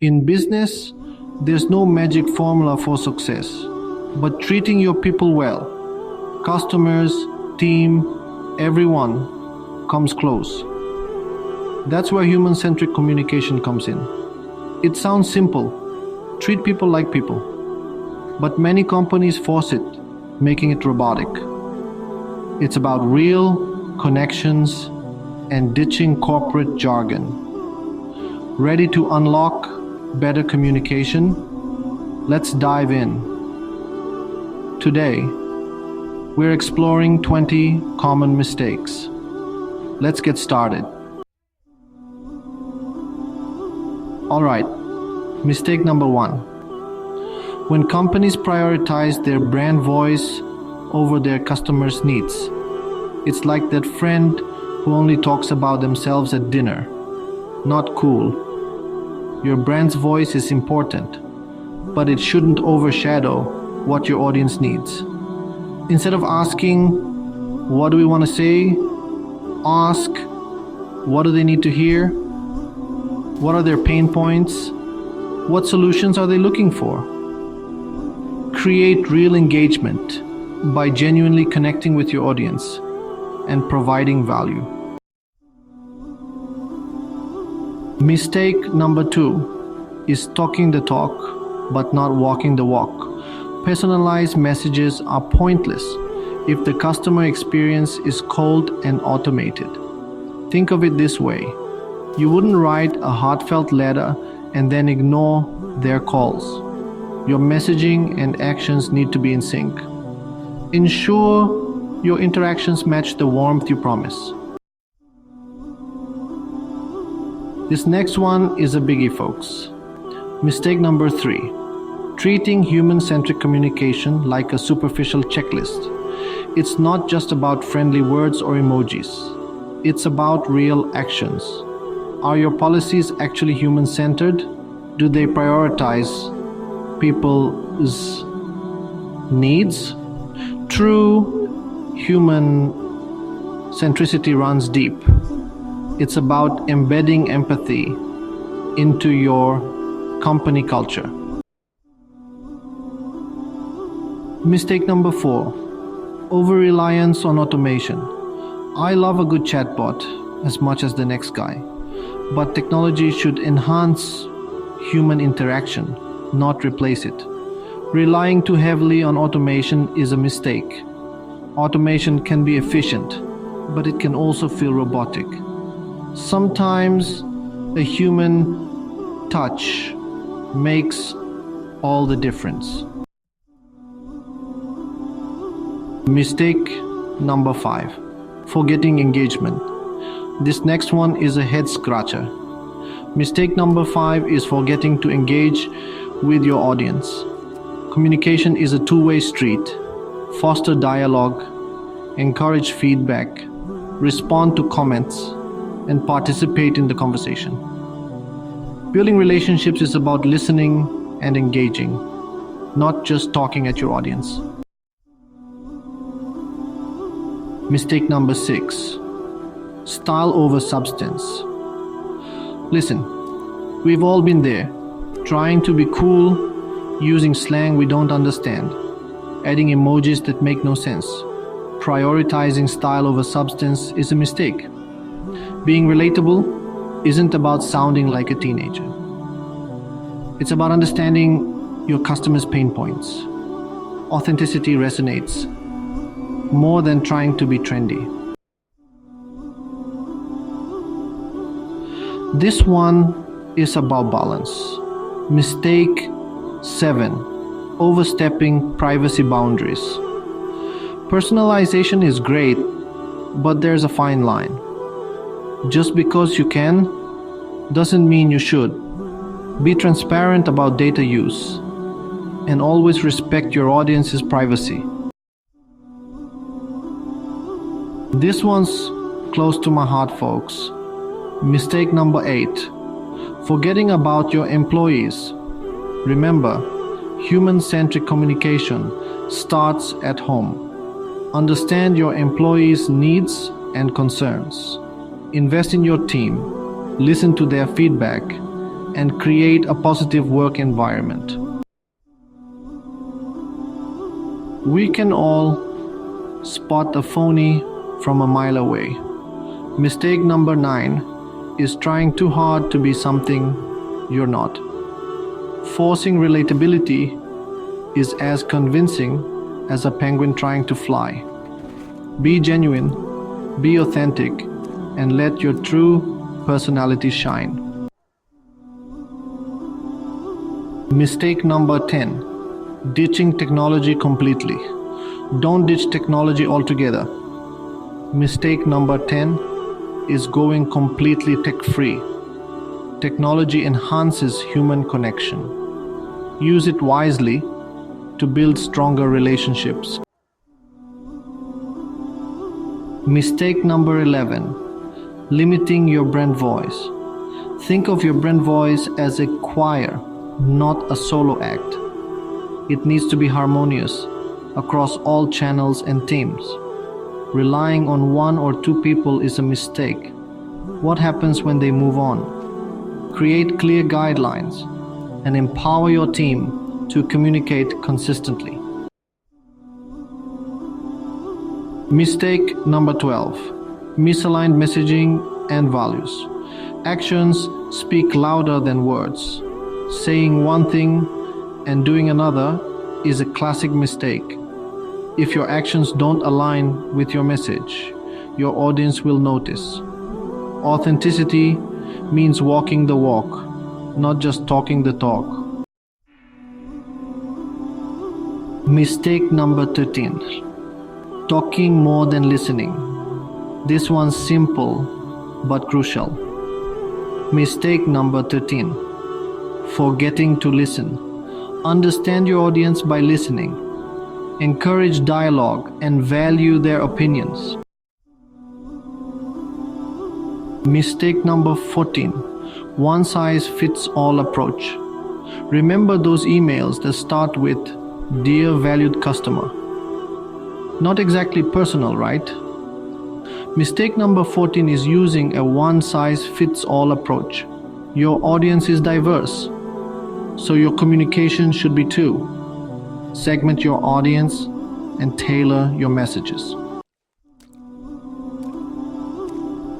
In business, there's no magic formula for success, but treating your people well, customers, team, everyone comes close. That's where human-centric communication comes in. It sounds simple, treat people like people, but many companies force it, making it robotic. It's about real connections and ditching corporate jargon. Ready to unlock better communication? Let's dive in. Today, we're exploring 20 common mistakes. Let's get started. Alright, mistake number 1. When companies prioritize their brand voice over their customers' needs, it's like that friend who only talks about themselves at dinner. Not cool. Your brand's voice is important, but it shouldn't overshadow what your audience needs. Instead of asking, what do we want to say? Ask, what do they need to hear? What are their pain points? What solutions are they looking for? Create real engagement by genuinely connecting with your audience and providing value. Mistake number 2 is talking the talk but not walking the walk. Personalized messages are pointless if the customer experience is cold and automated. Think of it this way. You wouldn't write a heartfelt letter and then ignore their calls. Your messaging and actions need to be in sync. Ensure your interactions match the warmth you promise. This next one is a biggie, folks. Mistake number 3. Treating human-centric communication like a superficial checklist. It's not just about friendly words or emojis. It's about real actions. Are your policies actually human-centered? Do they prioritize people's needs? True human centricity runs deep. It's about embedding empathy into your company culture. Mistake number 4. Over-reliance on automation. I love a good chatbot as much as the next guy, but technology should enhance human interaction, not replace it. Relying too heavily on automation is a mistake. Automation can be efficient, but it can also feel robotic. Sometimes a human touch makes all the difference. Mistake number 5. Forgetting engagement. This next one is a head scratcher. Mistake number 5 is forgetting to engage with your audience. Communication is a two-way street. Foster dialogue, encourage feedback, respond to comments, and participate in the conversation. Building relationships is about listening and engaging, not just talking at your audience. Mistake number 6. Style over substance. Listen, we've all been there, trying to be cool, using slang we don't understand, adding emojis that make no sense. Prioritizing style over substance is a mistake. Being relatable isn't about sounding like a teenager. It's about understanding your customers' pain points. Authenticity resonates more than trying to be trendy. This one is about balance. Mistake 7. Overstepping privacy boundaries. Personalization is great, but there's a fine line. Just because you can doesn't mean you should. Be transparent about data use and always respect your audience's privacy. This one's close to my heart, folks. Mistake number 8. Forgetting about your employees. Remember, human-centric communication starts at home. Understand your employees' needs and concerns. Invest in your team, listen to their feedback, and create a positive work environment. We can all spot a phony from a mile away. Mistake number 9 is trying too hard to be something you're not. Forcing relatability is as convincing as a penguin trying to fly. Be genuine, be authentic, and let your true personality shine. Mistake number 10, ditching technology completely. Don't ditch technology altogether. Mistake number 10 is going completely tech-free. Technology enhances human connection. Use it wisely to build stronger relationships. Mistake number 11, limiting your brand voice. Think of your brand voice as a choir, not a solo act. It needs to be harmonious across all channels and teams. Relying on 1 or 2 people is a mistake. What happens when they move on? Create clear guidelines and empower your team to communicate consistently. Mistake number 12, misaligned messaging and values. Actions speak louder than words. Saying one thing and doing another is a classic mistake. If your actions don't align with your message, your audience will notice. Authenticity means walking the walk, not just talking the talk. Mistake number 13, talking more than listening. This one's simple but crucial. Mistake number 13, forgetting to listen. Understand your audience by listening. Encourage dialogue and value their opinions. Mistake number 14, one-size-fits-all approach. Remember those emails that start with "Dear valued customer." Not exactly personal, right? Mistake number 14 is using a one-size-fits-all approach. Your audience is diverse, so your communication should be too. Segment your audience and tailor your messages.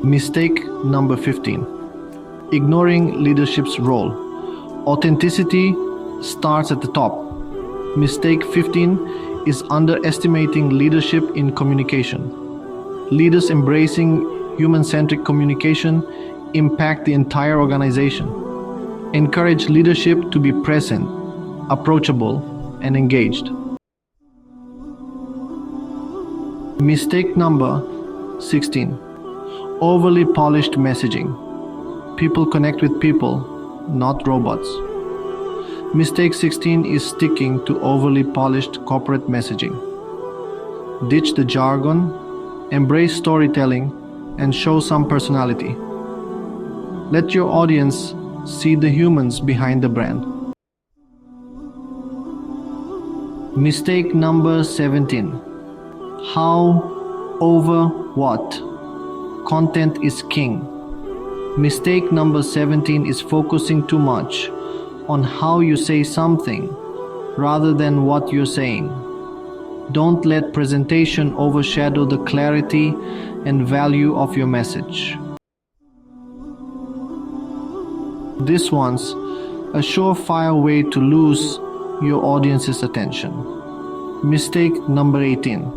Mistake number 15, ignoring leadership's role. Authenticity starts at the top. Mistake 15 is underestimating leadership in communication. Leaders embracing human-centric communication impact the entire organization. Encourage leadership to be present, approachable, and engaged. Mistake number 16, overly polished messaging. People connect with people, not robots. Mistake 16 is sticking to overly polished corporate messaging. Ditch the jargon, embrace storytelling, and show some personality. Let your audience see the humans behind the brand. Mistake number 17, how over what? Content is king. Mistake number 17 is focusing too much on how you say something rather than what you're saying. Don't let presentation overshadow the clarity and value of your message. This one's a surefire way to lose your audience's attention. Mistake number 18,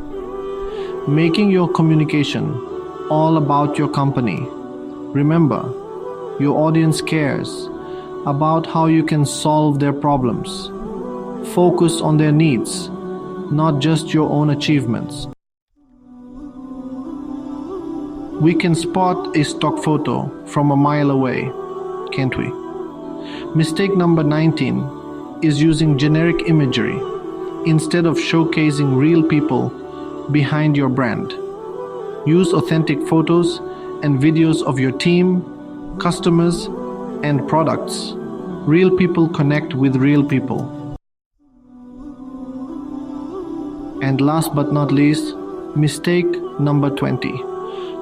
making your communication all about your company. Remember, your audience cares about how you can solve their problems. Focus on their needs, not just your own achievements. We can spot a stock photo from a mile away, can't we? Mistake number 19 is using generic imagery instead of showcasing real people behind your brand. Use authentic photos and videos of your team, customers, and products. Real people connect with real people. And last but not least, mistake number 20,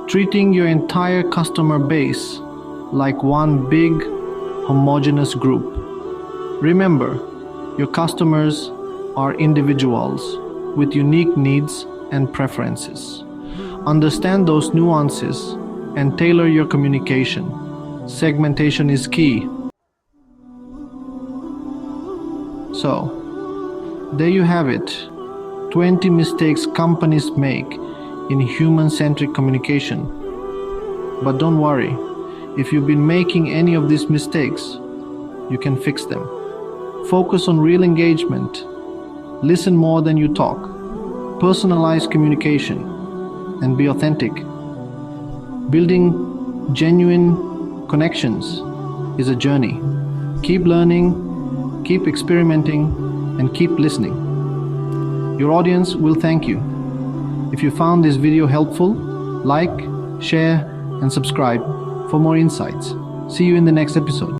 treating your entire customer base like one big homogeneous group. Remember, your customers are individuals with unique needs and preferences. Understand those nuances and tailor your communication. Segmentation is key. So, there you have it. 20 mistakes companies make in human-centric communication. But don't worry, if you've been making any of these mistakes, you can fix them. Focus on real engagement. Listen more than you talk. Personalize communication and be authentic. Building genuine connections is a journey. Keep learning, keep experimenting, and keep listening. Your audience will thank you. If you found this video helpful, like, share, and subscribe for more insights. See you in the next episode.